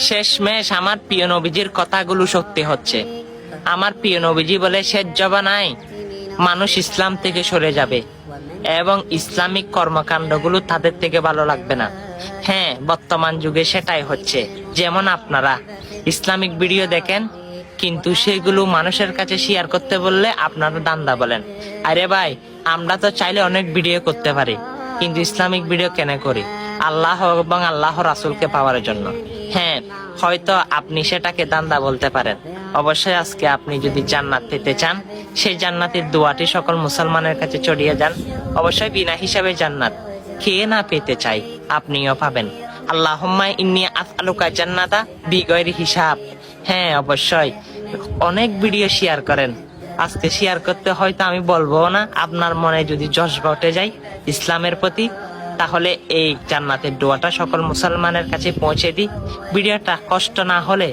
শেষমেশ আমার প্রিয় নবীজির কথাগুলো সত্যি হচ্ছে। আমার প্রিয় নবীজি বলে, শেষ জবানায় মানুষ ইসলাম থেকে সরে যাবে এবং ইসলামিক কর্মকাণ্ডগুলো তাদের থেকে ভালো লাগবে না। হ্যাঁ, বর্তমান যুগে সেটাই হচ্ছে। যেমন আপনারা ইসলামিক ভিডিও দেখেন, কিন্তু সেগুলো মানুষের কাছে শেয়ার করতে বললে আপনারা দান্দা বলেন। আরে ভাই, আমরা তো চাইলে অনেক ভিডিও করতে পারি, কিন্তু ইসলামিক ভিডিও কেন করি? আল্লাহ এবং আল্লাহ রাসূলকে পাওয়ার জন্য। হ্যাঁ, হয়তো আপনি সেটাকে দান্দা বলতে পারেন। অবশ্যই আজকে আপনি যদি জান্নাত পেতে চান, সেই জান্নাতের দোয়াটি সকল মুসলমানের কাছে ছড়িয়ে যান। অবশ্যই বিনা হিসাবে জান্নাত কে না পেতে চাই, আপনিও পাবেন। আল্লাহুম্মা ইন্নী আসআলুকা জান্নাতা বিগয়রি হিসাব। হ্যাঁ, অবশ্যই অনেক ভিডিও শেয়ার করেন। আজকে শেয়ার করতে হয়তো আমি বলবো না, আপনার মনে যদি জজবা উঠে যায় ইসলামের প্রতি, তাহলে এই জান্নাতের দোয়াটা সকল মুসলমানের কাছে পৌঁছে দিই। ভিডিওটা কষ্ট না হলে